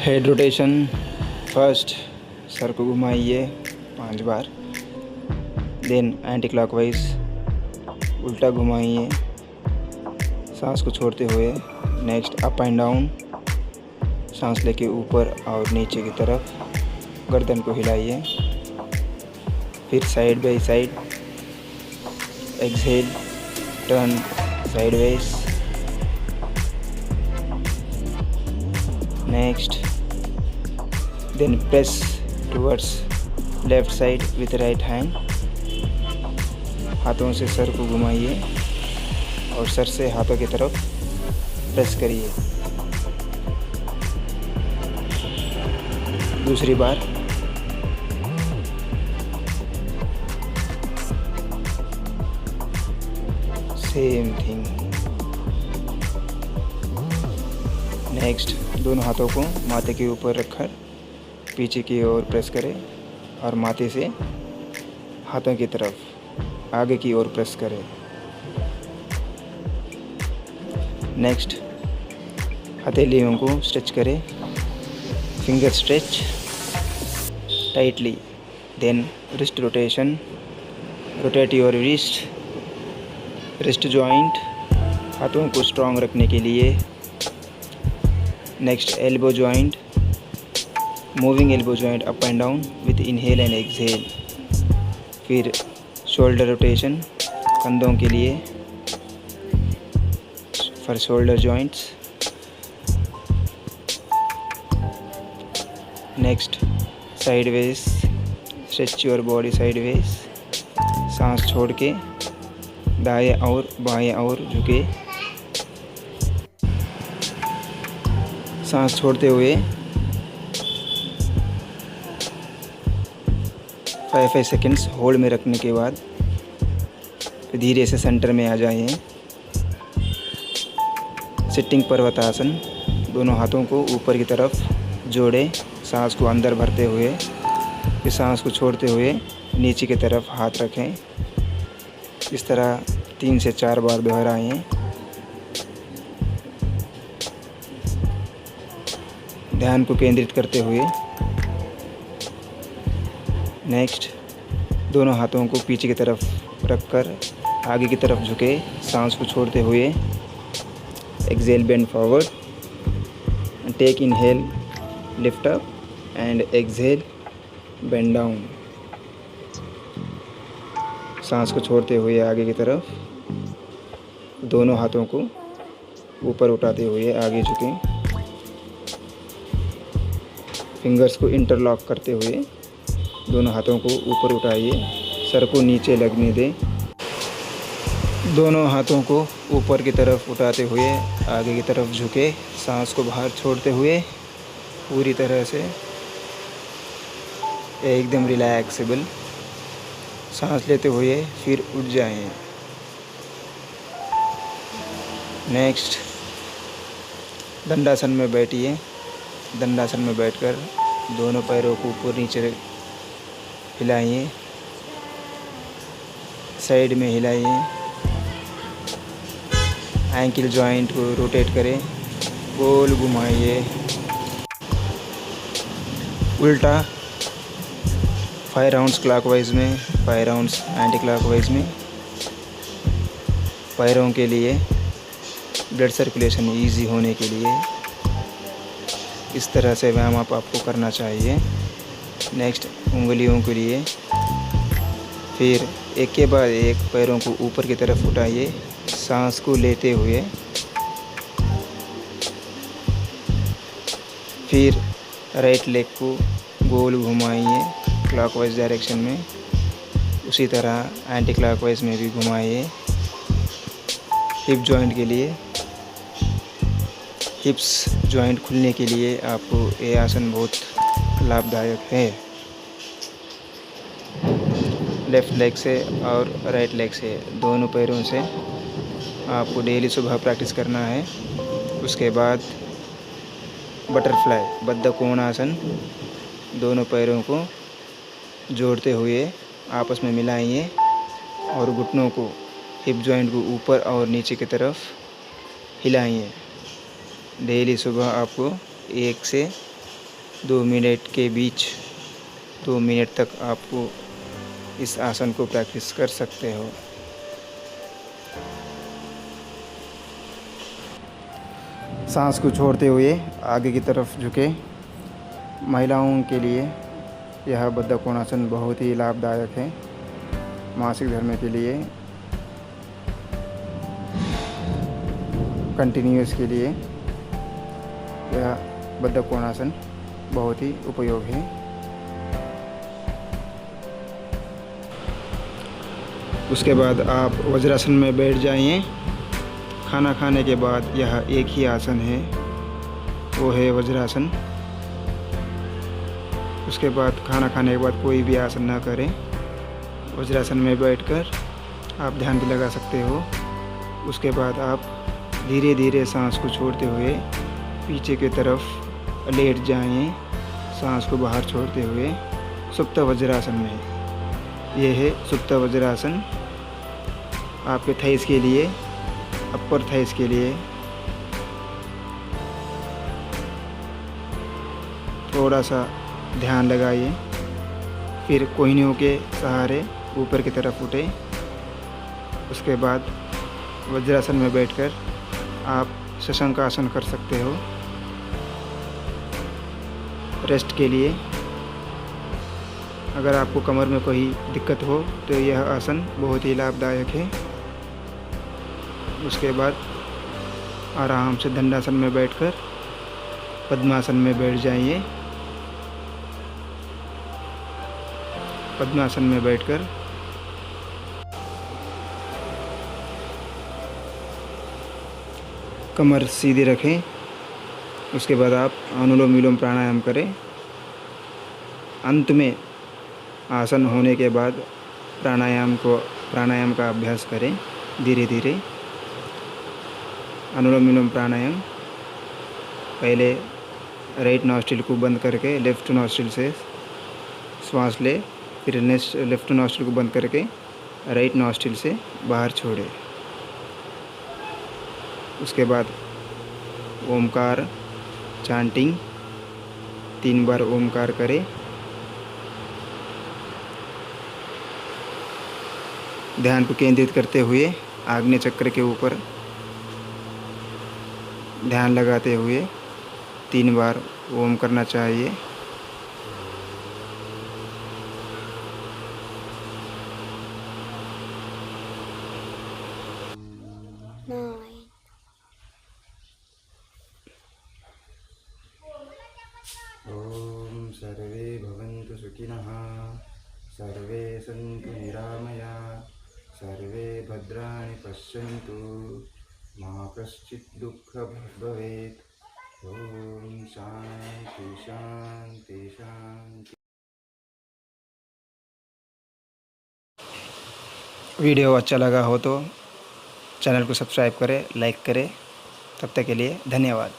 Head rotation. First sir को घुमाइए 5 बार, then anti clockwise उल्टा घुमाइए सांस को छोड़ते हुए। नेक्स्ट अप एंड डाउन, सांस लेके ऊपर और नीचे की तरफ गर्दन को हिलाइए। फिर side by side, exhale, turn sideways. Next then press towards left side with right hand। हाथों से सर को घुमाइए और सर से हाथों की तरफ प्रेस करिए। दूसरी बार सेम थिंग। नेक्स्ट दोनों हाथों को माथे के ऊपर रखकर पीछे की ओर प्रेस करें और माथे से हाथों की तरफ आगे की ओर प्रेस करें। नेक्स्ट हथेलियों को स्ट्रेच करें, finger stretch tightly. Then wrist rotation, rotate your wrist joint हाथों को स्ट्रॉन्ग रखने के लिए। Next elbow joint, moving elbow joint up and down with inhale and exhale. फिर शोल्डर रोटेशन कंधों के लिए for shoulder joints. Next sideways, stretch your body sideways. सांस छोड़ के दाएं और बाएं और झुके। सांस छोड़ते हुए 5 सेकेंड्स होल्ड में रखने के बाद धीरे से सेंटर में आ जाइए। सिटिंग पर्वतासन, दोनों हाथों को ऊपर की तरफ जोड़े, सांस को अंदर भरते हुए फिर सांस को छोड़ते हुए नीचे की तरफ हाथ रखें। इस तरह 3 से 4 बार दोहराएं। ध्यान को केंद्रित करते हुए। नेक्स्ट दोनों हाथों को पीछे की तरफ रखकर आगे की तरफ झुके, सांस को छोड़ते हुए exhale bend forward, take inhale lift up and exhale bend down. सांस को छोड़ते हुए आगे की तरफ दोनों हाथों को ऊपर उठाते हुए आगे झुकें। फिंगर्स को इंटरलॉक करते हुए दोनों हाथों को ऊपर उठाइए, सर को नीचे लगने दें। दोनों हाथों को ऊपर की तरफ उठाते हुए आगे की तरफ झुके, सांस को बाहर छोड़ते हुए पूरी तरह से एकदम रिलैक्सेबल सांस लेते हुए फिर उठ जाएं। नेक्स्ट दंडासन में बैठिए। दंडासन में बैठकर दोनों पैरों को ऊपर नीचे हिलाइए, साइड में हिलाइए। एंकल जॉइंट को रोटेट करें, गोल घुमाइए, उल्टा 5 राउंड्स क्लॉकवाइज में, 5 राउंड्स एंटी क्लॉकवाइज में। पैरों के लिए ब्लड सर्कुलेशन इजी होने के लिए इस तरह से व्यायाम आपको करना चाहिए। नेक्स्ट उंगलियों के लिए फिर एक के बाद एक पैरों को ऊपर की तरफ उठाइए, सांस को लेते हुए। फिर राइट लेग को गोल घुमाइए क्लॉकवाइज डायरेक्शन में, उसी तरह एंटी क्लॉकवाइज में भी घुमाइए। हिप जॉइंट के लिए, हिप्स जॉइंट खुलने के लिए आपको ये आसन बहुत लाभदायक है। लेफ़्ट लेग से और राइट लेग से दोनों पैरों से आपको डेली सुबह प्रैक्टिस करना है। उसके बाद बटरफ्लाई बद्ध कोणासन दोनों पैरों को जोड़ते हुए आपस में मिलाइए और घुटनों को, हिप जॉइंट को ऊपर और नीचे की तरफ हिलाइए। डेली सुबह आपको 1 से 2 मिनट के बीच 2 मिनट तक आपको इस आसन को प्रैक्टिस कर सकते हो। सांस को छोड़ते हुए आगे की तरफ झुके। महिलाओं के लिए यह बद्ध कोणासन बहुत ही लाभदायक है। मासिक धर्म के लिए, कंटिन्यूस के लिए यह बद्ध कोणासन बहुत ही उपयोग है। उसके बाद आप वज्रासन में बैठ जाइए। खाना खाने के बाद यह एक ही आसन है, वो है वज्रासन। उसके बाद खाना खाने के बाद कोई भी आसन ना करें। वज्रासन में बैठकर आप ध्यान भी लगा सकते हो। उसके बाद आप धीरे धीरे सांस को छोड़ते हुए पीछे की तरफ लेट जाएं, सांस को बाहर छोड़ते हुए सुप्त वज्रासन में। यह है सुप्त वज्रासन। आपके थाइस के लिए, अपर थाइस के लिए थोड़ा सा ध्यान लगाइए। फिर कोहनियों के सहारे ऊपर की तरफ उठे। उसके बाद वज्रासन में बैठकर आप शशंकासन कर सकते हो रेस्ट के लिए। अगर आपको कमर में कोई दिक्कत हो तो यह आसन बहुत ही लाभदायक है। उसके बाद आराम से दंडासन में बैठकर पद्मासन में बैठ जाइए। पद्मासन में बैठकर कमर सीधी रखें। उसके बाद आप अनुलोम विलोम प्राणायाम करें। अंत में आसन होने के बाद प्राणायाम का अभ्यास करें धीरे धीरे। अनुलोम विलोम प्राणायाम पहले राइट नॉस्ट्रिल को बंद करके लेफ़्ट नॉस्ट्रिल से श्वास ले, फिर लेफ़्ट नॉस्ट्रिल को बंद करके राइट नॉस्ट्रिल से बाहर छोड़े। उसके बाद ओमकार चांटिंग 3 बार ओमकार करें। ध्यान को केंद्रित करते हुए आग्नेय चक्र के ऊपर ध्यान लगाते हुए 3 बार ओम करना चाहिए। ओम सर्वे भवन्तु सुखिनः, सर्वे सन्तु निरामया, सर्वे भद्राणि पश्यन्तु, मा कश्चित् दुःखभाग् भवेत्। ओम शांति शांति शांति। वीडियो अच्छा लगा हो तो चैनल को सब्सक्राइब करें, लाइक करें। तब तक के लिए धन्यवाद।